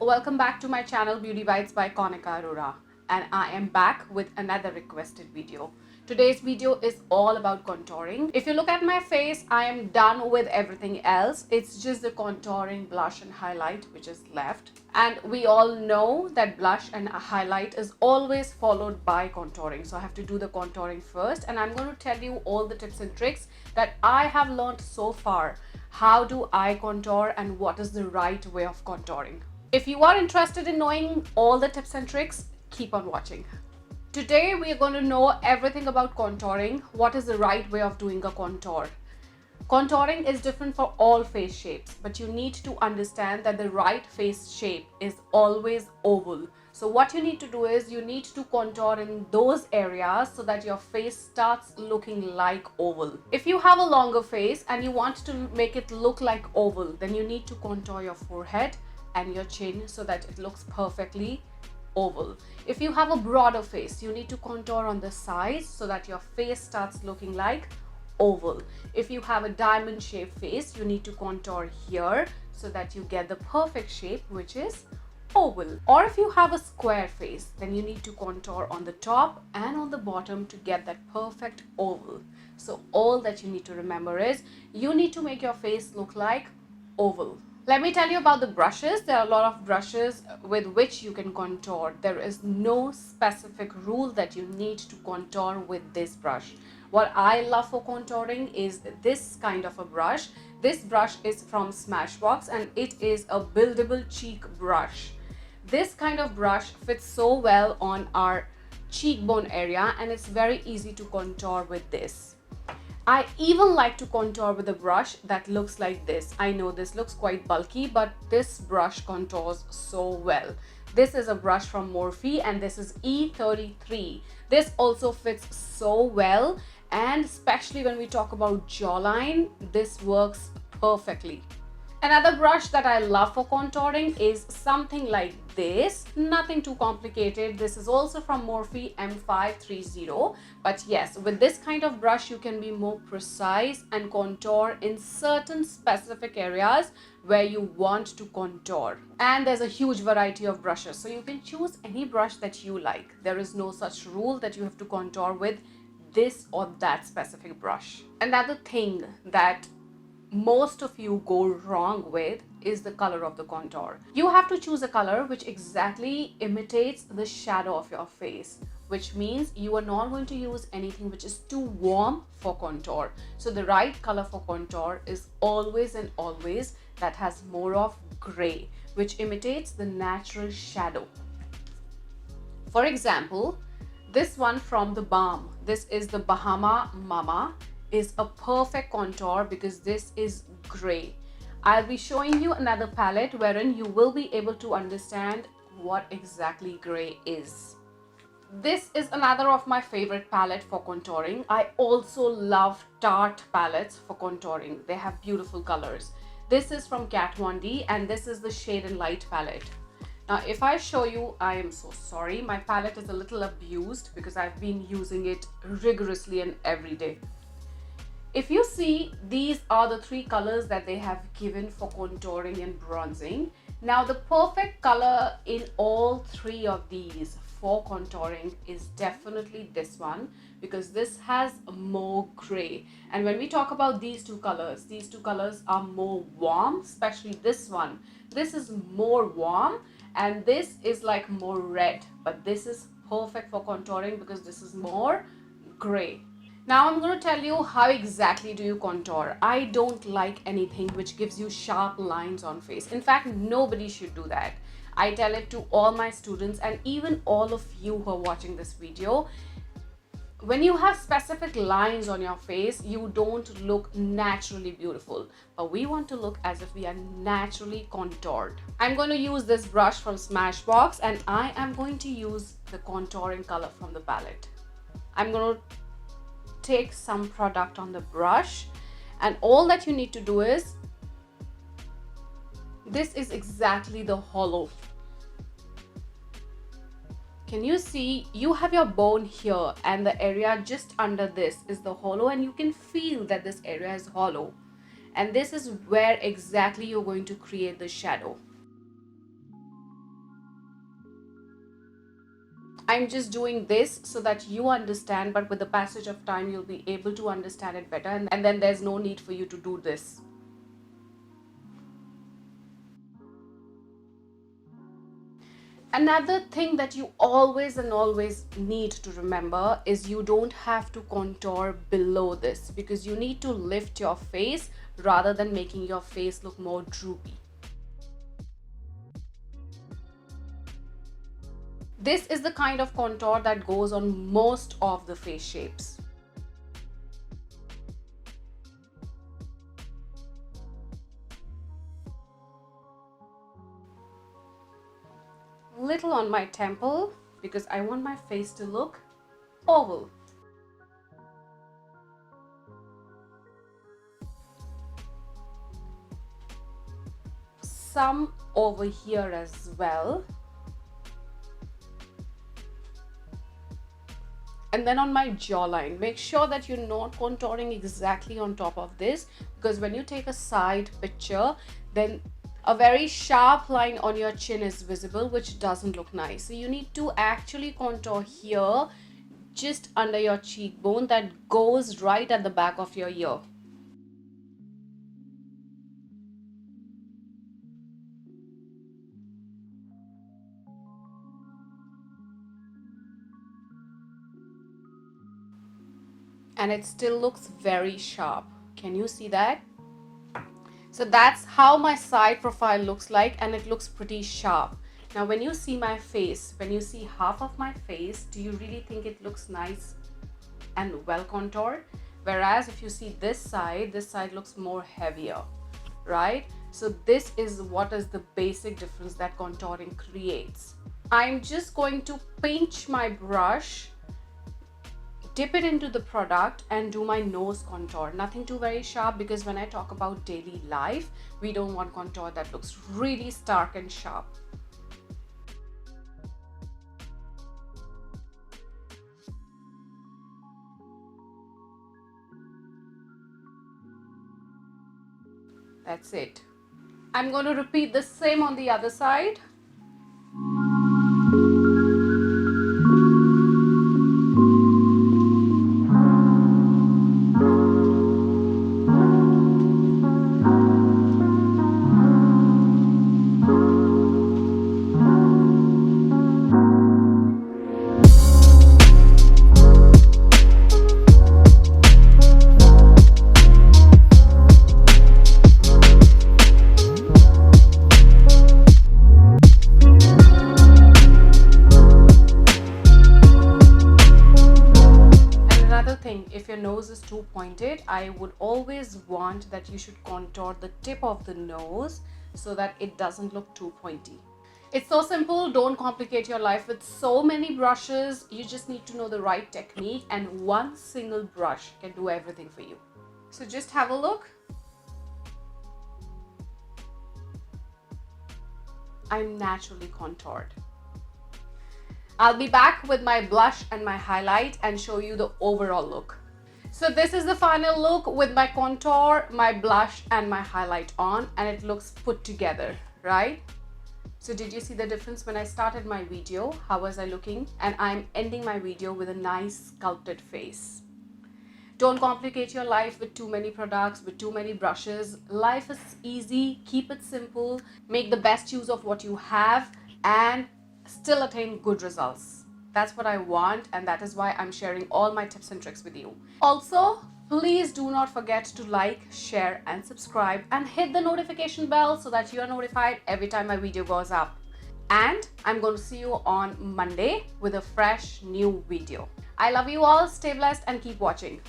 welcome back to my channel Beauty Bites by KONICA ARORA, and I am back with another requested video. Today's video is all about contouring. If you look at my face, I am done with everything else. It's just the contouring, blush and highlight which is left. And we all know that blush and highlight is always followed by contouring. So I have to do the contouring first, and I'm going to tell you all the tips and tricks that I have learned so far. How do I contour and what is the right way of contouring? If you are interested in knowing all the tips and tricks, keep on watching. Today we are going to know everything about contouring, what is the right way of doing a contour. Contouring is different for all face shapes, but you need to understand that the right face shape is always oval. So what you need to do is you need to contour in those areas so that your face starts looking like oval. If you have a longer face and you want to make it look like oval, then you need to contour your forehead and your chin so that it looks perfectly oval. If you have a broader face, you need to contour on the sides so that your face starts looking like oval. If you have a diamond shaped face, you need to contour here so that you get the perfect shape, which is oval. Or if you have a square face, then you need to contour on the top and on the bottom to get that perfect oval. So all that you need to remember is you need to make your face look like oval. Let me tell you about the brushes. There are a lot of brushes with which you can contour. There is no specific rule that you need to contour with this brush. What I love for contouring is this kind of a brush. This brush is from Smashbox and it is a buildable cheek brush. This kind of brush fits so well on our cheekbone area and it's very easy to contour with this. I even like to contour with a brush that looks like this. I know this looks quite bulky, but this brush contours so well. This is a brush from Morphe and this is E33. This also fits so well, and especially when we talk about jawline, this works perfectly. Another brush that I love for contouring is something like this. Nothing too complicated. This is also from Morphe M530. But yes, with this kind of brush, you can be more precise and contour in certain specific areas where you want to contour. And there's a huge variety of brushes, so you can choose any brush that you like. There is no such rule that you have to contour with this or that specific brush. Another thing that most of you go wrong with is the color of the contour. You have to choose a color which exactly imitates the shadow of your face, which means you are not going to use anything which is too warm for contour. So the right color for contour is always and always that has more of gray, which imitates the natural shadow. For example, this one from the Balm, this is the Bahama Mama, is a perfect contour because this is gray. I'll be showing you another palette wherein you will be able to understand what exactly gray is. This is another of my favorite palette for contouring. I also love Tarte palettes for contouring. They have beautiful colors. This is from Kat Von D and this is the Shade and Light palette. Now if I show you, I am so sorry, my palette is a little abused because I've been using it rigorously and every day. If you see, these are the three colors that they have given for contouring and bronzing. Now the perfect color in all three of these for contouring is definitely this one, because this has more gray. And when we talk about these two colors are more warm, especially this one. This is more warm and this is like more red, but this is perfect for contouring because this is more gray. Now I'm going to tell you how exactly do you contour. I don't like anything which gives you sharp lines on face. In fact, nobody should do that. I tell it to all my students and even all of you who are watching this video. When you have specific lines on your face, you don't look naturally beautiful. But we want to look as if we are naturally contoured. I'm going to use this brush from Smashbox and I am going to use the contouring color from the palette. I'm going to take some product on the brush and all that you need to do is, this is exactly the hollow. Can you see? You have your bone here and the area just under this is the hollow, and you can feel that this area is hollow, and this is where exactly you're going to create the shadow. I'm just doing this so that you understand, but with the passage of time, you'll be able to understand it better, and then there's no need for you to do this. Another thing that you always need to remember is you don't have to contour below this, because you need to lift your face rather than making your face look more droopy. This is the kind of contour that goes on most of the face shapes. Little on my temple because I want my face to look oval. Some over here as well. And then on my jawline, make sure that you're not contouring exactly on top of this, because when you take a side picture, then a very sharp line on your chin is visible, which doesn't look nice. So you need to actually contour here, just under your cheekbone, that goes right at the back of your ear. And it still looks very sharp. Can you see that? So that's how my side profile looks like, and it looks pretty sharp. Now when you see my face, when you see half of my face, do you really think it looks nice and well contoured? Whereas if you see this side looks more heavier, right? So this is what is the basic difference that contouring creates. I'm just going to pinch my brush, dip it into the product, and do my nose contour. Nothing too very sharp, because when I talk about daily life, we don't want contour that looks really stark and sharp. That's it. I'm going to repeat the same on the other side. If your nose is too pointed, I would always want that you should contour the tip of the nose so that it doesn't look too pointy. It's so simple. Don't complicate your life with so many brushes. You just need to know the right technique, and one single brush can do everything for you. So just have a look. I'm naturally contoured. I'll be back with my blush and my highlight and show you the overall look. So this is the final look with my contour, my blush and my highlight on, and it looks put together, right? So did you see the difference when I started my video? How was I looking? And I'm ending my video with a nice sculpted face. Don't complicate your life with too many products, with too many brushes. Life is easy, keep it simple, make the best use of what you have, and still attain good results. That's what I want, and that is why I'm sharing all my tips and tricks with you. Also, please do not forget to like, share and subscribe, and hit the notification bell so that you are notified every time my video goes up. And I'm going to see you on Monday with a fresh new video. I love you all, stay blessed and keep watching.